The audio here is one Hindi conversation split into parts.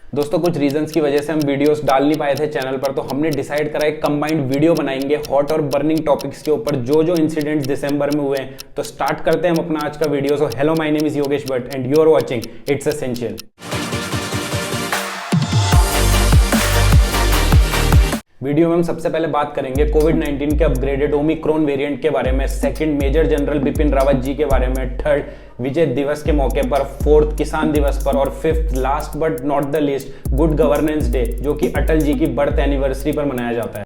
दोस्तों कुछ रीजंस की वजह से हम वीडियोस डाल नहीं पाए थे चैनल पर, तो हमने डिसाइड करा एक कंबाइंड वीडियो बनाएंगे हॉट और बर्निंग टॉपिक्स के ऊपर जो जो इंसिडेंट्स दिसंबर में हुए हैं। तो स्टार्ट करते हैं हम अपना आज का video. So hello, my name is Yogesh Bhatt and you are watching it's essential. Video में हम सबसे पहले बात करेंगे कोविड-19 के अपग्रेडेड ओमिक्रॉन वेरिएंट के बारे में, second major general Bipin Rawat ji के बारे में, थर्ड विजय दिवस के मौके पर, फोर्थ किसान दिवस पर और fifth last but not the least good governance day जो कि अटल जी की बर्थ एनिवर्सरी पर मनाया जाता है।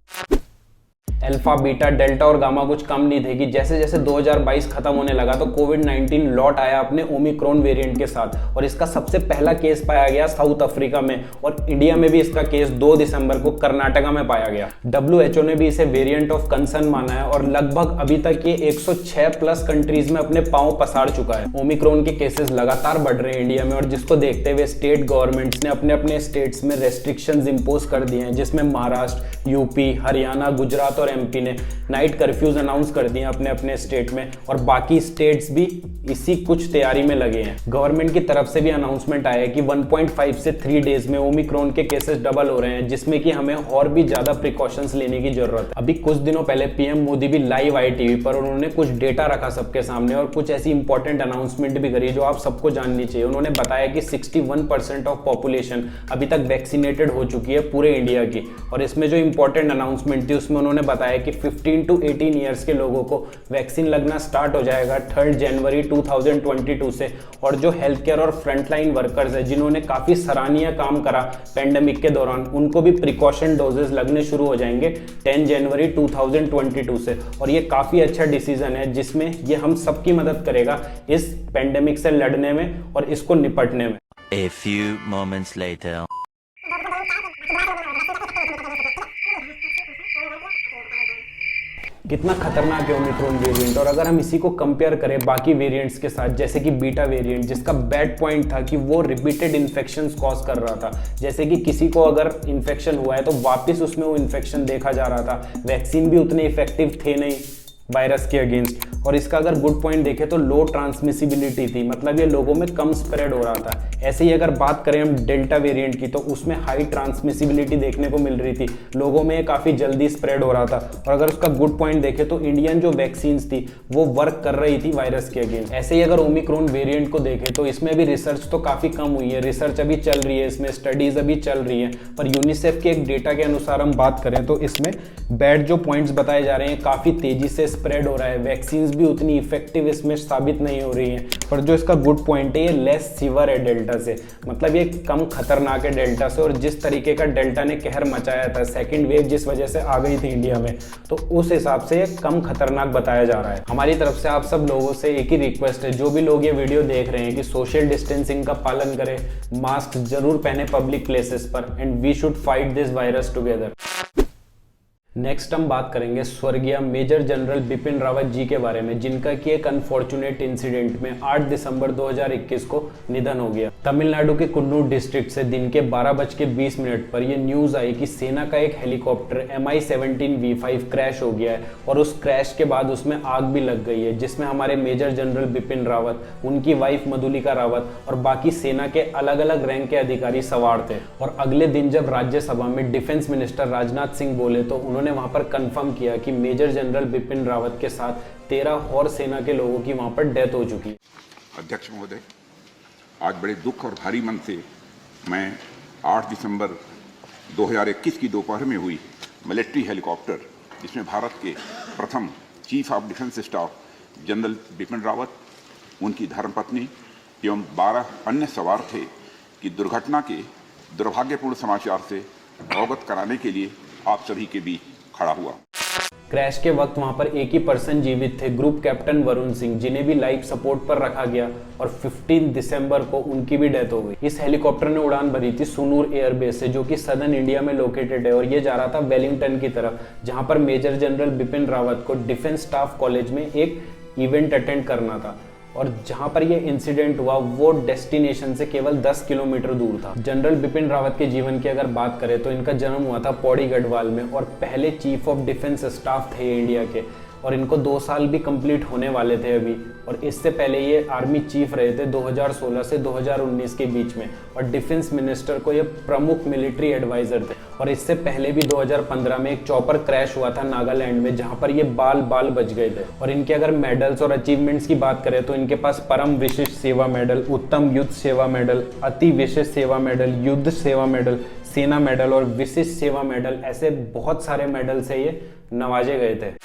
अल्फा, बीटा, डेल्टा और गामा कुछ कम नहीं थे कि जैसे जैसे 2022 खत्म होने लगा तो कोविड-19 लौट आया अपने ओमिक्रॉन वेरिएंट के साथ और इसका सबसे पहला केस पाया गया साउथ अफ्रीका में और इंडिया में भी इसका केस 2 दिसंबर को कर्नाटका में पाया गया। WHO ने भी इसे वेरिएंट ऑफ कंसर्न माना है और लगभग अभी तक ये 106 प्लस कंट्रीज में अपने पांव पसार चुका है। ओमिक्रॉन के केसेस लगातार बढ़ रहे हैं इंडिया में और जिसको देखते हुए स्टेट गवर्नमेंट्स ने अपने अपने स्टेट्स में रेस्ट्रिक्शंस इंपोज कर दिए हैं, जिसमें महाराष्ट्र, यूपी, हरियाणा, गुजरात और एमपी ने नाइट कर्फ्यूज अनाउंस कर दिए अपने अपने स्टेट में और बाकी स्टेट्स भी इसी कुछ तैयारी में लगे हैं। गवर्नमेंट की तरफ से भी अनाउंसमेंट आया है कि 1.5 से 3 डेज में ओमिक्रॉन के केसेस डबल हो रहे हैं, जिसमें कि हमें और भी ज्यादा प्रिकॉशंस लेने की जरूरत है। अभी कुछ दिनों पहले पीएम मोदी भी लाइव आए टीवी पर, उन्होंने कुछ डेटा रखा सबके सामने और कुछ ऐसी इंपॉर्टेंट अनाउंसमेंट भी करी जो आप सबको जाननी चाहिए। उन्होंने बताया कि 61% ऑफ पॉपुलेशन अभी तक वैक्सीनेटेड हो चुकी है पूरे इंडिया की और इसमें जो इंपॉर्टेंट अनाउंसमेंट थी उसमें उन्होंने बताया कि 15 to 18 ईयर्स के लोगों को वैक्सीन लगना स्टार्ट हो जाएगा 3 जनवरी 2022 से और जो हेल्थ केयर और फ्रंटलाइन वर्कर्स है जिन्होंने काफी सराहनीय काम करा पेंडेमिक के दौरान, उनको भी प्रिकॉशन डोजेस लगने शुरू हो जाएंगे 10 जनवरी 2022 से और ये काफी अच्छा डिसीजन है जिसमें ये हम सबकी मदद करेगा इस पेंडेमिक से लड़ने में और इसको निपटने में। A few moments later. कितना खतरनाक है ओमिक्रॉन वेरिएंट और अगर हम इसी को कंपेयर करें बाकी वेरिएंट्स के साथ, जैसे कि बीटा वेरिएंट जिसका बैड पॉइंट था कि वो रिपीटेड इन्फेक्शंस कॉज कर रहा था, जैसे कि किसी को अगर इन्फेक्शन हुआ है तो वापस उसमें वो इन्फेक्शन देखा जा रहा था। वैक्सीन भी उतने इफेक्टिव थे नहीं वायरस के अगेंस्ट और इसका अगर गुड पॉइंट देखें तो लो ट्रांसमिसिबिलिटी थी, मतलब ये लोगों में कम स्प्रेड हो रहा था। ऐसे ही अगर बात करें हम डेल्टा वेरिएंट की तो उसमें हाई ट्रांसमिसिबिलिटी देखने को मिल रही थी, लोगों में काफ़ी जल्दी स्प्रेड हो रहा था और अगर उसका गुड पॉइंट देखें तो इंडियन जो वैक्सीन्स थी वो वर्क कर रही थी वायरस के अगेंस्ट। ऐसे ही अगर ओमिक्रॉन वेरिएंट को देखें तो इसमें भी रिसर्च तो काफ़ी कम हुई है, रिसर्च अभी चल रही है, इसमें स्टडीज अभी चल रही है, पर यूनिसेफ के एक डेटा के अनुसार हम बात करें तो इसमें बैड जो पॉइंट्स बताए जा रहे हैं काफ़ी तेजी से स्प्रेड हो रहा है, वैक्सीन्स भी उतनी इफेक्टिव इसमें साबित नहीं हो रही हैं, पर जो इसका गुड पॉइंट है ये लेस सीवर है डेल्टा से, मतलब ये कम खतरनाक है डेल्टा से और जिस तरीके का डेल्टा ने कहर मचाया था, सेकंड वेव जिस वजह से आ गई थी इंडिया में, तो उस हिसाब से ये कम खतरनाक बताया जा रहा है। हमारी तरफ से आप सब लोगों से एक ही रिक्वेस्ट है, जो भी लोग ये वीडियो देख रहे हैं कि सोशल डिस्टेंसिंग का पालन करें, मास्क जरूर पहने पब्लिक प्लेसेस पर and we should fight this virus together. Next हम बात करेंगे स्वर्गीय मेजर जनरल बिपिन रावत जी के बारे में, जिनका कि एक अनफॉर्चुनेट इंसिडेंट में 8 दिसंबर 2021 को निधन हो गया। तमिलनाडु के कुन्नूर डिस्ट्रिक्ट से दिन के 12:20 पर यह न्यूज आई कि सेना का एक हेलीकॉप्टर MI-17V5 क्रैश हो गया है और उस क्रैश के बाद उसमें आग भी लग गई है, जिसमें हमारे मेजर जनरल बिपिन रावत, उनकी वाइफ मधुलिका रावत और बाकी सेना के अलग अलग रैंक के अधिकारी सवार थे। और अगले दिन जब राज्यसभा में डिफेंस मिनिस्टर राजनाथ सिंह बोले तो उन्होंने वहां पर कंफर्म किया कि मेजर जनरल बिपिन रावत के साथ 13 और सेना के लोगों की वहां पर डेथ हो चुकी है। अध्यक्ष महोदय, आज बड़े दुख और भारी मन से मैं 8 दिसंबर 2021 की दोपहर में हुई मिलिट्री हेलीकॉप्टर जिसमें भारत के प्रथम chief of defence staff general Bipin Rawat, उनकी धर्मपत्नी एवं 12 अन्य सवार थे कि दुर्घटना के दुर्भाग्यपूर्ण समाचार से अवगत कराने के लिए आप सभी के बीच खड़ा हुआ। क्रैश के वक्त वहां पर एक ही पर्सन जीवित थे, ग्रुप कैप्टन वरुण सिंह, जिन्हें भी लाइफ सपोर्ट पर रखा गया और 15 दिसंबर को उनकी भी डेथ हो गई। इस हेलीकॉप्टर ने उड़ान भरी थी सुनूर एयरबेस से, जो कि सदर्न इंडिया में लोकेटेड है और ये जा रहा था वेलिंगटन की तरफ, जहां पर मेजर जनरल बिपिन रावत को डिफेंस स्टाफ कॉलेज में एक इवेंट अटेंड करना था और जहां पर यह इंसिडेंट हुआ वो डेस्टिनेशन से केवल 10 किलोमीटर दूर था। जनरल बिपिन रावत के जीवन की अगर बात करें तो इनका जन्म हुआ था पौड़ी गढ़वाल में और पहले चीफ ऑफ डिफेंस स्टाफ थे इंडिया के। और इनको 2 साल भी कंप्लीट होने वाले थे अभी। और इससे पहले ये आर्मी चीफ रहे थे 2016 से 2019 के बीच में, और डिफेंस मिनिस्टर को ये प्रमुख मिलिट्री एडवाइजर थे। और इससे पहले भी 2015 में एक चॉपर क्रैश हुआ था नागालैंड में, जहां पर ये बाल बच गए थे। और इनके अगर मेडल्स और अचीवमेंट्स की बात करें तो इनके पास परम विशिष्ट सेवा मेडल, उत्तम युद्ध सेवा मेडल, अति विशिष्ट सेवा मेडल, युद्ध सेवा मेडल, सेना मेडल और विशिष्ट सेवा मेडल, ऐसे बहुत सारे मेडल से ये नवाजे गए थे।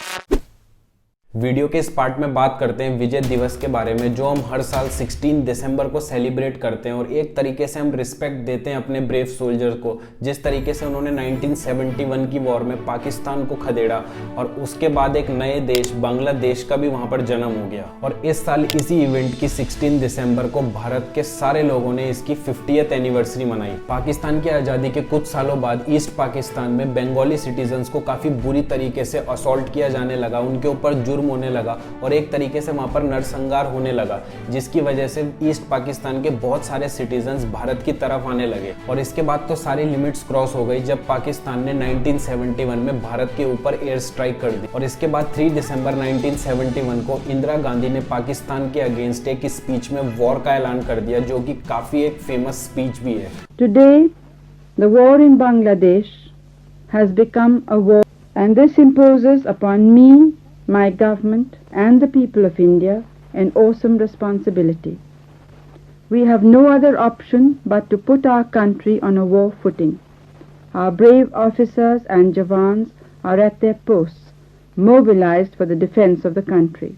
वीडियो के इस पार्ट में बात करते हैं विजय दिवस के बारे में, जो हम हर साल 16 दिसंबर को सेलिब्रेट करते हैं। और एक तरीके से हम रिस्पेक्ट देते हैं अपने ब्रेव सोल्जर्स को, जिस तरीके से उन्होंने 1971 की वॉर में पाकिस्तान को खदेड़ा, और उसके बाद एक नए देश बांग्लादेश का भी वहां पर जन्म हो गया। और इस साल इसी इवेंट की 16 दिसंबर को भारत के सारे लोगों ने इसकी 50th एनिवर्सरी मनाई। पाकिस्तान की आज़ादी के कुछ सालों बाद ईस्ट पाकिस्तान में बंगाली सिटीजन्स को काफ़ी बुरी तरीके से असॉल्ट किया जाने लगा, उनके ऊपर जुर्म होने लगा और एक तरीके से वहां पर नरसंहार होने लगा, जिसकी वजह से ईस्ट पाकिस्तान के बहुत सारे सिटीजन्स भारत की तरफ आने लगे। और इसके बाद तो सारी लिमिट्स क्रॉस हो गई जब पाकिस्तान ने 1971 में भारत के ऊपर एयर स्ट्राइक कर दी। और इसके बाद 3 दिसंबर 1971 को इंदिरा गांधी ने पाकिस्तान के अगेंस्ट एक स्पीच में वॉर का ऐलान कर दिया, जो कि काफी एक फेमस स्पीच भी है। Today, the war in Bangladesh has become a war, and this imposes upon me, my government and the people of India an awesome responsibility. We have no other option but to put our country on a war footing. Our brave officers and jawans are at their posts, mobilized for the defense of the country.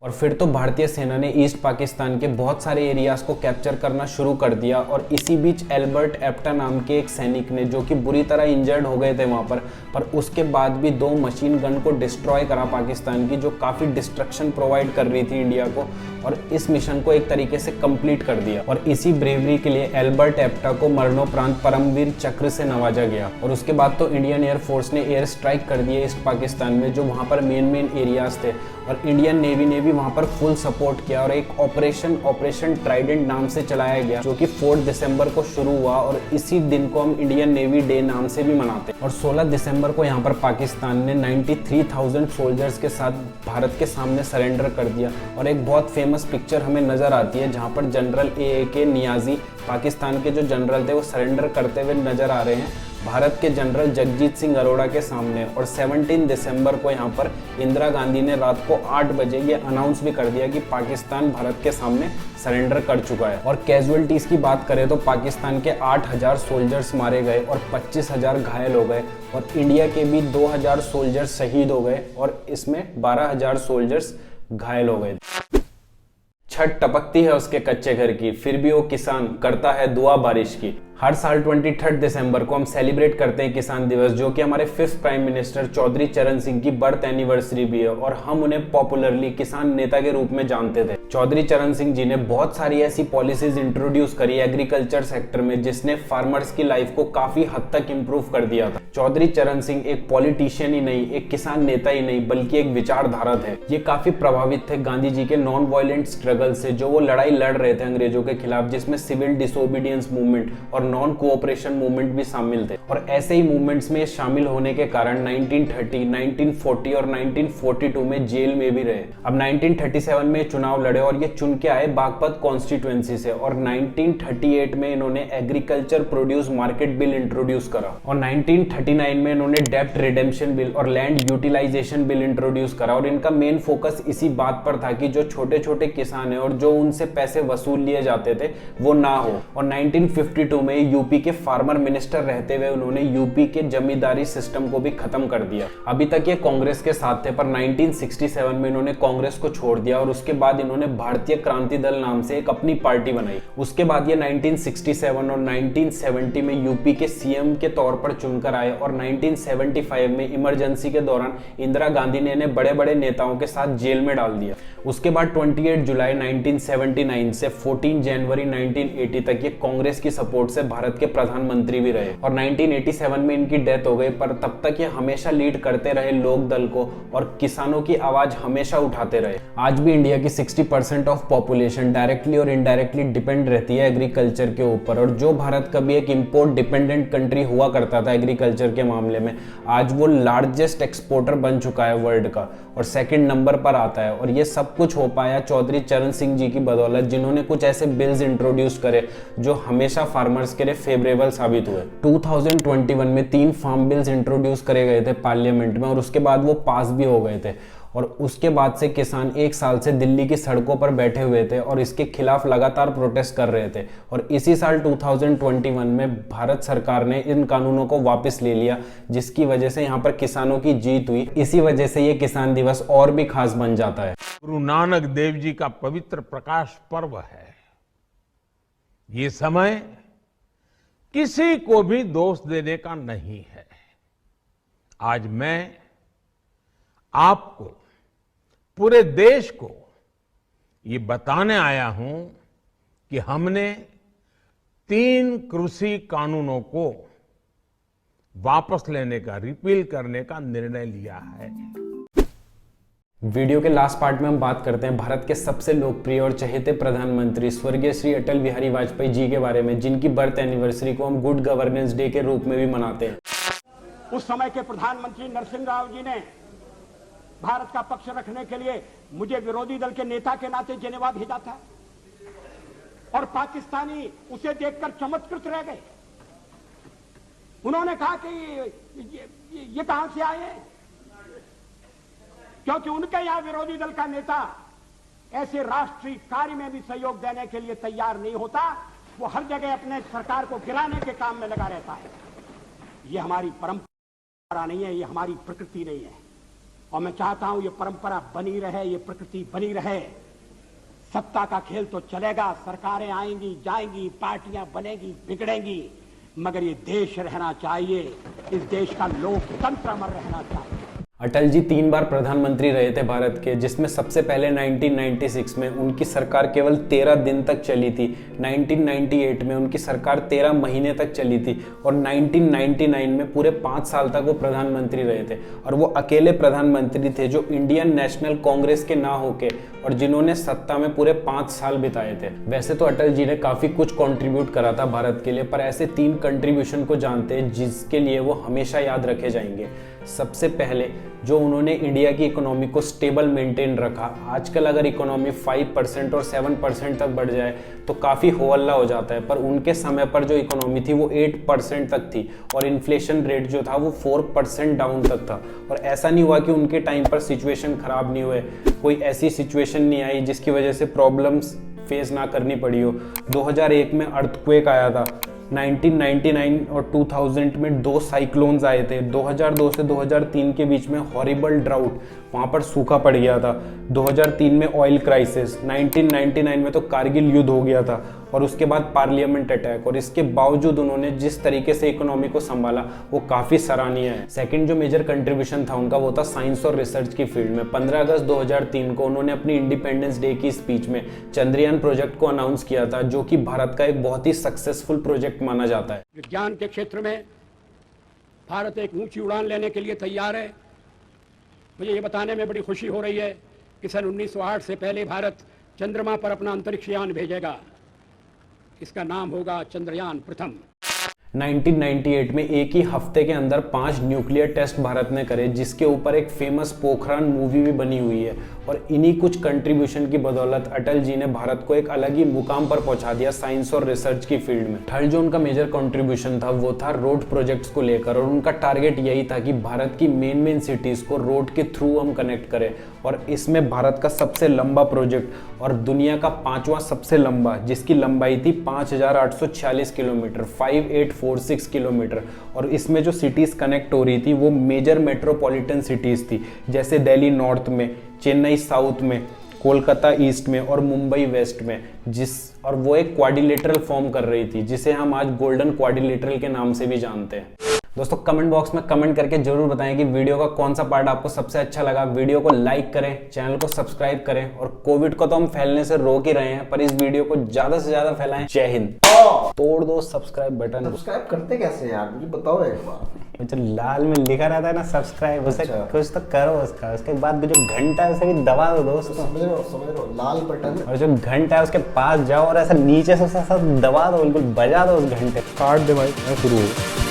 और फिर तो भारतीय सेना ने ईस्ट पाकिस्तान के बहुत सारे एरियाज को कैप्चर करना शुरू कर दिया। और इसी बीच एल्बर्ट एप्टा नाम के एक सैनिक ने, जो कि बुरी तरह इंजर्ड हो गए थे वहाँ पर उसके बाद भी 2 मशीन गन को डिस्ट्रॉय करा पाकिस्तान की, जो काफ़ी डिस्ट्रक्शन प्रोवाइड कर रही थी इंडिया को, और इस मिशन को एक तरीके से कंप्लीट कर दिया। और इसी ब्रेवरी के लिए एल्बर्ट एप्टा को मरणोपरांत परमवीर चक्र से नवाजा गया। और उसके बाद तो इंडियन एयरफोर्स ने एयर स्ट्राइक कर दिए ईस्ट पाकिस्तान में, जो वहाँ पर मेन एरियाज थे, और इंडियन नेवी ने भी वहाँ पर फुल सपोर्ट किया। और एक ऑपरेशन ट्राइडेंट नाम से चलाया गया, जो कि 4 दिसंबर को शुरू हुआ, और इसी दिन को हम इंडियन नेवी डे नाम से भी मनाते हैं। और 16 दिसंबर को यहाँ पर पाकिस्तान ने 93,000 सोल्जर्स के साथ भारत के सामने सरेंडर कर दिया। और एक बहुत फेमस पिक्चर हमें नजर आती है, जहाँ पर जनरल ए नियाजी, पाकिस्तान के जो जनरल थे, वो सरेंडर करते हुए नजर आ रहे हैं भारत के जनरल जगजीत सिंह अरोड़ा के सामने। और 17 दिसंबर को यहाँ पर इंदिरा गांधी ने रात को 8 बजे ये अनाउंस भी कर दिया कि पाकिस्तान भारत के सामने सरेंडर कर चुका है। और कैजुअलिटीज़ की बात करें तो पाकिस्तान के 8,000 सोल्जर्स मारे गए और 25,000 घायल हो गए, और इंडिया के भी 2,000 सोल्जर्स शहीद हो गए, और इसमें 12,000 सोल्जर्स घायल हो गए। छठ टपकती है उसके कच्चे घर की, फिर भी वो किसान करता है दुआ बारिश की। हर साल 23 दिसंबर को हम सेलिब्रेट करते हैं किसान दिवस, जो कि हमारे 5th प्राइम मिनिस्टर चौधरी चरण सिंह की बर्थ एनिवर्सरी भी है, और हम उन्हें पॉपुलरली किसान नेता के रूप में जानते थे। चौधरी चरण सिंह जी ने बहुत सारी ऐसी पॉलिसीज इंट्रोड्यूस करी एग्रीकल्चर सेक्टर में, जिसने फार्मर्स की लाइफ को काफी हद तक इंप्रूव कर दिया था। चौधरी चरण सिंह एक पॉलिटिशियन ही नहीं, एक किसान नेता ही नहीं, बल्कि एक विचारधारा थे। ये काफी प्रभावित थे गांधी जी के नॉन वायलेंट स्ट्रगल से, जो वो लड़ाई लड़ रहे थे अंग्रेजों के खिलाफ, जिसमें सिविल डिसोबीडियंस मूवमेंट और नॉन कोऑपरेशन मूवमेंट भी शामिल थे। और ऐसे ही मूवमेंट्स में शामिल होने के कारण 1930, 1940 और 1942 में जेल में भी रहे। अब 1937 में चुनाव लड़े और ये चुन के आए बागपत कॉन्स्टिट्यूएंसी से, और 1938 में इन्होंने agriculture produce market bill introduce करा, और 1939 में इन्होंने डेप्ट रिडेम्पशन बिल और लैंड यूटिलाइजेशन बिल इंट्रोड्यूस करा। और इनका मेन फोकस इसी बात पर था कि जो छोटे छोटे किसान है और जो उनसे पैसे वसूल लिए जाते थे वो ना हो। और 1952 में यूपी के फार्मर मिनिस्टर रहते हुए उन्होंने यूपी के जमींदारी सिस्टम को भी खत्म कर दिया। अभी तक ये कांग्रेस के साथ थे, पर 1967 में इन्होंने कांग्रेस को छोड़ दिया, और उसके बाद इन्होंने भारतीय क्रांति दल नाम से एक अपनी पार्टी बनाई। उसके बाद ये 1967 और 1970 में यूपी के सीएम के तौर पर चुनकर आए, और 1975 में इमरजेंसी के दौरान इंदिरा गांधी ने इन्हें बड़े बड़े नेताओं के साथ जेल में डाल दिया। उसके बाद 28 जुलाई 1979 से 14 जनवरी 1980 तक ये कांग्रेस की सपोर्ट से भारत के प्रधानमंत्री भी रहे और 1987 में इनकी डेथ हो गई, पर तब तक ये हमेशा लीड करते रहे लोक दल को और किसानों की आवाज हमेशा उठाते रहे। आज भी इंडिया की 60% ऑफ पॉपुलेशन डायरेक्टली और इनडायरेक्टली डिपेंड रहती है एग्रीकल्चर के ऊपर, और जो भारत कभी एक इंपोर्ट डिपेंडेंट कंट्री हुआ करता था एग्रीकल्चर के मामले में, आज वो लार्जेस्ट एक्सपोर्टर बन चुका है वर्ल्ड का और सेकंड नंबर पर आता है। और ये सब कुछ हो पाया चौधरी चरण सिंह जी की बदौलत, जिन्होंने कुछ ऐसे बिल्स इंट्रोड्यूस करे जो हमेशा फार्मर्स के लिए फेवरेबल साबित हुए। 2021 में 3 फार्म बिल्स इंट्रोड्यूस करे गए थे पार्लियामेंट में और उसके बाद वो पास भी हो गए थे, और उसके बाद से किसान 1 साल से दिल्ली की सड़कों पर बैठे हुए थे और इसके खिलाफ लगातार प्रोटेस्ट कर रहे थे। और इसी साल 2021 में भारत सरकार ने इन कानूनों को वापस ले लिया, जिसकी वजह से यहाँ पर किसानों की जीत हुई। इसी वजह से ये किसान दिवस और भी खास बन जाता है। गुरु नानक देव जी का पवित्र प्रकाश पर्व है। ये समय किसी को भी दोष देने का नहीं है। आज मैं आपको, पूरे देश को ये बताने आया हूं कि हमने 3 कृषि कानूनों को वापस लेने का, रिपील करने का निर्णय लिया है। वीडियो के लास्ट पार्ट में हम बात करते हैं भारत के सबसे लोकप्रिय और चहेते प्रधानमंत्री स्वर्गीय श्री अटल बिहारी वाजपेयी जी के बारे में, जिनकी बर्थ एनिवर्सरी को हम गुड गवर्नेंस डे के रूप में भी मनाते हैं। उस समय के प्रधानमंत्री नरसिंह राव जी ने भारत का पक्ष रखने के लिए मुझे विरोधी दल के नेता के नाते जेनेवा भेजा था और पाकिस्तानी उसे देखकर चमत्कृत रह गए। उन्होंने कहा कि ये कहां से आए हैं, क्योंकि उनके यहां विरोधी दल का नेता ऐसे राष्ट्रीय कार्य में भी सहयोग देने के लिए तैयार नहीं होता। वो हर जगह अपने सरकार को गिराने के काम में लगा रहता है। ये हमारी परंपरा नहीं है, ये हमारी प्रकृति नहीं है, और मैं चाहता हूं ये परंपरा बनी रहे, ये प्रकृति बनी रहे। सत्ता का खेल तो चलेगा, सरकारें आएंगी जाएंगी, पार्टियां बनेगी बिगड़ेंगी, मगर ये देश रहना चाहिए, इस देश का लोकतंत्र अमर रहना चाहिए। अटल जी 3 बार प्रधानमंत्री रहे थे भारत के, जिसमें सबसे पहले 1996 में उनकी सरकार केवल 13 दिन तक चली थी। 1998 में उनकी सरकार 13 महीने तक चली थी और 1999 में पूरे 5 साल तक वो प्रधानमंत्री रहे थे। और वो अकेले प्रधानमंत्री थे जो इंडियन नेशनल कांग्रेस के ना होके और जिन्होंने सत्ता में पूरे 5 साल बिताए थे। वैसे तो अटल जी ने काफ़ी कुछ कंट्रीब्यूट करा था भारत के लिए, पर ऐसे 3 कंट्रीब्यूशन को जानते हैं जिसके लिए वो हमेशा याद रखे जाएंगे। सबसे पहले जो उन्होंने इंडिया की इकोनॉमी को स्टेबल मेंटेन रखा। आजकल अगर इकोनॉमी 5% और 7% तक बढ़ जाए तो काफ़ी हो हल्ला हो जाता है, पर उनके समय पर जो इकोनॉमी थी वो 8% तक थी और इन्फ्लेशन रेट जो था वो 4% डाउन तक था। और ऐसा नहीं हुआ कि उनके टाइम पर सिचुएशन खराब नहीं हुए, कोई ऐसी सिचुएशन नहीं आई जिसकी वजह से प्रॉब्लम्स फेस ना करनी पड़ी हो। 2001 में अर्थक्वेक आया था, 1999 और 2000 में 2 साइक्लोन्स आए थे, 2002 से 2003 के बीच में हॉरिबल ड्राउट, वहाँ पर सूखा पड़ गया था, 2003 में ऑयल क्राइसिस, 1999 में तो कारगिल युद्ध हो गया था और उसके बाद पार्लियामेंट अटैक। और इसके बावजूद उन्होंने जिस तरीके से इकोनॉमी को संभाला वो काफ़ी सराहनीय है। सेकंड जो मेजर कंट्रीब्यूशन था उनका वो था साइंस और रिसर्च की फील्ड में। 15 अगस्त 2003 को उन्होंने अपनी इंडिपेंडेंस डे की स्पीच में चंद्रयान प्रोजेक्ट को अनाउंस किया था, जो कि भारत का एक बहुत ही सक्सेसफुल प्रोजेक्ट माना जाता है। विज्ञान के क्षेत्र में भारत एक ऊंची उड़ान लेने के लिए तैयार है। मुझे ये बताने में बड़ी खुशी हो रही है कि सन 1908 से पहले भारत चंद्रमा पर अपना अंतरिक्ष यान भेजेगा। इसका नाम होगा चंद्रयान प्रथम। 1998 में एक ही हफ्ते के अंदर 5 न्यूक्लियर टेस्ट भारत ने करे, जिसके ऊपर एक फेमस पोखरान मूवी भी बनी हुई है। और इन्हीं कुछ कंट्रीब्यूशन की बदौलत अटल जी ने भारत को एक अलग ही मुकाम पर पहुंचा दिया साइंस और रिसर्च की फील्ड में। थर्ड जो उनका मेजर कंट्रीब्यूशन था वो था रोड प्रोजेक्ट्स को लेकर, और उनका टारगेट यही था कि भारत की मेन सिटीज को रोड के थ्रू हम कनेक्ट करें। और इसमें भारत का सबसे लंबा प्रोजेक्ट और दुनिया का 5वां सबसे लंबा, जिसकी लंबाई थी 5846 किलोमीटर, 5846 किलोमीटर। और इसमें जो सिटीज कनेक्ट हो रही थी वो मेजर मेट्रोपॉलिटन सिटीज थी, जैसे दिल्ली नॉर्थ में, चेन्नई साउथ में, कोलकाता ईस्ट में और मुंबई वेस्ट में, और वो एक क्वाड्रिलेटरल फॉर्म कर रही थी, जिसे हम आज गोल्डन क्वाड्रिलेटरल के नाम से भी जानते हैं। दोस्तों कमेंट बॉक्स में कमेंट करके जरूर बताएं कि वीडियो का कौन सा पार्ट आपको सबसे अच्छा लगा। वीडियो को लाइक करें, चैनल को सब्सक्राइब करें, और कोविड को तो हम फैलने से रोक ही रहे हैं, पर इस वीडियो को ज्यादा से ज्यादा फैलाएं। जय हिंद। तोड़ दो सब्सक्राइब बटन। सब्सक्राइब करते कैसे यार, मुझे बताओ एक बार। जो लाल में लिखा रहता है ना सब्सक्राइब, उसे कुछ तो करो उसके बाद जो घंटा है उसे भी दबा दो दोस्तों। समझ रहे हो लाल बटन, और जो घंटा है उसके पास जाओ और ऐसा नीचे से दबा दो, बिल्कुल बजा दो उस घंटे। काट दे भाई, शुरू हो।